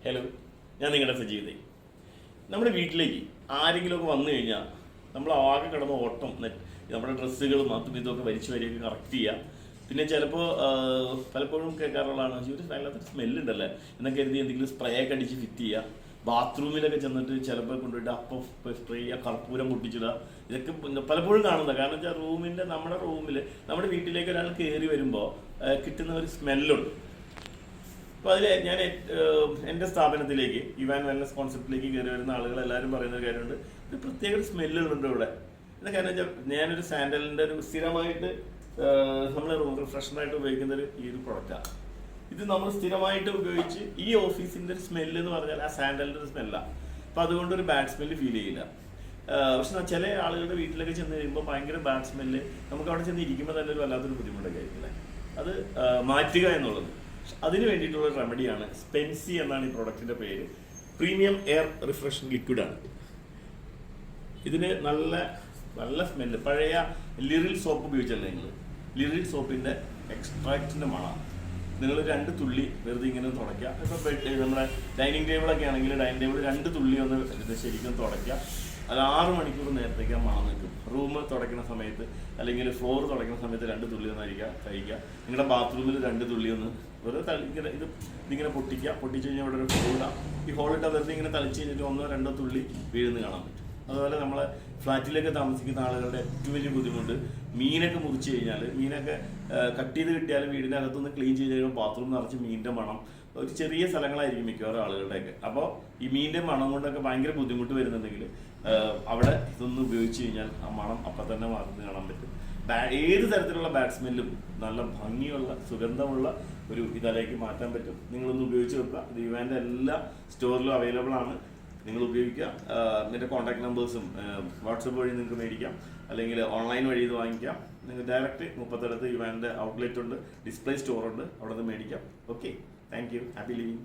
Hello, ഞാൻ നിങ്ങളുടെ സജീവതയും. നമ്മുടെ വീട്ടിലേക്ക് ആരെങ്കിലുമൊക്കെ വന്നു കഴിഞ്ഞാൽ നമ്മൾ ആകെ കിടന്ന് ഓട്ടം നമ്മുടെ ഡ്രസ്സുകളും അതും ഇതൊക്കെ വലിച്ചു വരികയൊക്കെ കറക്റ്റ് ചെയ്യുക. പിന്നെ ചിലപ്പോൾ പലപ്പോഴും കേൾക്കാറുള്ളതാണ് ഒരു വല്ലാത്തൊരു സ്മെല്ലുണ്ടല്ലേ എന്നൊക്കെ കരുതി എന്തെങ്കിലും സ്പ്രേ ഒക്കെ അടിച്ച് ഫിറ്റ് ചെയ്യുക. ബാത്റൂമിലൊക്കെ ചെന്നിട്ട് ചിലപ്പോൾ കൊണ്ടുപോയിട്ട് അപ്പം സ്പ്രേ ചെയ്യുക, കർപ്പൂരം പൊട്ടിച്ചിടുക. ഇതൊക്കെ പലപ്പോഴും കാണുന്നത്. കാരണം വെച്ചാൽ നമ്മുടെ റൂമിൽ നമ്മുടെ വീട്ടിലേക്ക് ഒരാൾ കയറി വരുമ്പോൾ കിട്ടുന്ന ഒരു സ്മെല്ലുണ്ട്. അപ്പോൾ അതിൽ ഞാൻ എൻ്റെ സ്ഥാപനത്തിലേക്ക് ഇവാൻ വെൽനസ് കോൺസെപ്റ്റിലേക്ക് കയറി വരുന്ന ആളുകൾ എല്ലാവരും പറയുന്ന ഒരു കാര്യമുണ്ട്, ഒരു പ്രത്യേക ഒരു സ്മെല്ലുകളുണ്ട് ഇവിടെ. എന്താ കാരണം വെച്ചാൽ ഞാനൊരു സാൻഡലിൻ്റെ ഒരു സ്ഥിരമായിട്ട് നമ്മൾ ഫ്രഷനായിട്ട് ഉപയോഗിക്കുന്ന ഈ ഒരു പ്രൊഡക്റ്റാണ്. ഇത് നമ്മൾ സ്ഥിരമായിട്ട് ഉപയോഗിച്ച് ഈ ഓഫീസിൻ്റെ ഒരു സ്മെല്ല് എന്ന് പറഞ്ഞാൽ ആ സാൻഡലിൻ്റെ ഒരു സ്മെല്ലാണ്. അപ്പോൾ അതുകൊണ്ട് ഒരു ബാഡ് സ്മെല്ല് ഫീൽ ചെയ്യില്ല. പക്ഷെ ചില ആളുകളുടെ വീട്ടിലൊക്കെ ചെന്ന് കഴിയുമ്പോൾ ഭയങ്കര ബാഡ് സ്മെല്ല് നമുക്ക് അവിടെ ചെന്ന് ഇരിക്കുമ്പോൾ തന്നെ ഒരു വല്ലാത്തൊരു ബുദ്ധിമുട്ടൊക്കെ ആയിരിക്കില്ലേ. അത് മാറ്റുക എന്നുള്ളത്. അതിന് വേണ്ടിയിട്ടുള്ള റെമഡിയാണ് സ്പെൻസി എന്നാണ് ഈ പ്രോഡക്റ്റിൻ്റെ പേര്. പ്രീമിയം എയർ റിഫ്രഷൻ ലിക്വിഡാണ്. ഇതിന് നല്ല നല്ല സ്മെല്ല്. പഴയ ലിറിൽ സോപ്പ് ഉപയോഗിച്ചല്ലേ നിങ്ങൾ, ലിറിൽ സോപ്പിൻ്റെ എക്സ്ട്രാക്റ്റിൻ്റെ മണം. നിങ്ങൾ 2 തുള്ളി വെറുതെ ഇങ്ങനെ തുടയ്ക്കുക. ഇപ്പോൾ നമ്മുടെ ഡൈനിങ് ടേബിളൊക്കെ ആണെങ്കിൽ ഡൈനിങ് ടേബിൾ 2 തുള്ളി ഒന്ന് ശരിക്കും തുടയ്ക്കുക. അത് 6 മണിക്കൂർ നേരത്തേക്ക് ആ മണം നിൽക്കും. റൂം തുടയ്ക്കുന്ന സമയത്ത് അല്ലെങ്കിൽ ഫ്ലോർ തുടയ്ക്കുന്ന സമയത്ത് 2 തുള്ളി ഒന്ന് കഴിക്കുക. നിങ്ങളുടെ ബാത്റൂമിൽ 2 തുള്ളി ഒന്ന് വെറുതെ ഇതിങ്ങനെ പൊട്ടിക്കുക. പൊട്ടിച്ച് കഴിഞ്ഞാൽ ഇവിടെ ഒരു ഹോളിടാം. ഈ ഹോളിട്ട വെറുതെ ഇങ്ങനെ തളിച്ച് കഴിഞ്ഞിട്ട് 1-2 തുള്ളി വീഴുന്ന് കാണാൻ പറ്റും. അതുപോലെ നമ്മളെ ഫ്ലാറ്റിലൊക്കെ താമസിക്കുന്ന ആളുകളുടെ ഏറ്റവും വലിയ ബുദ്ധിമുട്ട്, മീനൊക്കെ മുറിച്ച് കഴിഞ്ഞാൽ മീനൊക്കെ കട്ട് ചെയ്ത് കിട്ടിയാലും വീടിൻ്റെ അകത്തുനിന്ന് ക്ലീൻ ചെയ്ത് കഴിയുമ്പോൾ ബാത്റൂം നിറച്ച് മീനിൻ്റെ മണം. ഒരു ചെറിയ സ്ഥലങ്ങളായിരിക്കും മിക്കവാറും ആളുകളുടെയൊക്കെ. അപ്പോൾ ഈ മീനിൻ്റെ മണം കൊണ്ടൊക്കെ ഭയങ്കര ബുദ്ധിമുട്ട് വരുന്നുണ്ടെങ്കിൽ അവിടെ ഇതൊന്നും ഉപയോഗിച്ച് കഴിഞ്ഞാൽ ആ മണം അപ്പം തന്നെ മാറുന്നത് കാണാൻ പറ്റും. ഏത് തരത്തിലുള്ള ബാഡ് സ്മെല്ലും നല്ല ഭംഗിയുള്ള സുഗന്ധമുള്ള ഒരു ഇതിലേക്ക് മാറ്റാൻ പറ്റും. നിങ്ങളൊന്ന് ഉപയോഗിച്ച് വെക്കുക. ഇവാൻ്റെ എല്ലാ സ്റ്റോറിലും അവൈലബിൾ ആണ്. നിങ്ങൾ ഉപയോഗിക്കുക. എൻ്റെ കോൺടാക്ട് നമ്പേഴ്സും വാട്സപ്പ് വഴി നിങ്ങൾക്ക് മേടിക്കാം, അല്ലെങ്കിൽ ഓൺലൈൻ വഴി ഇത് വാങ്ങിക്കാം. നിങ്ങൾ ഡയറക്റ്റ് 30 ഇവാൻ്റെ ഔട്ട്ലെറ്റ് ഉണ്ട്, ഡിസ്പ്ലേ സ്റ്റോറുണ്ട്, അവിടെ നിന്ന് മേടിക്കാം. Okay, thank you. Happy living.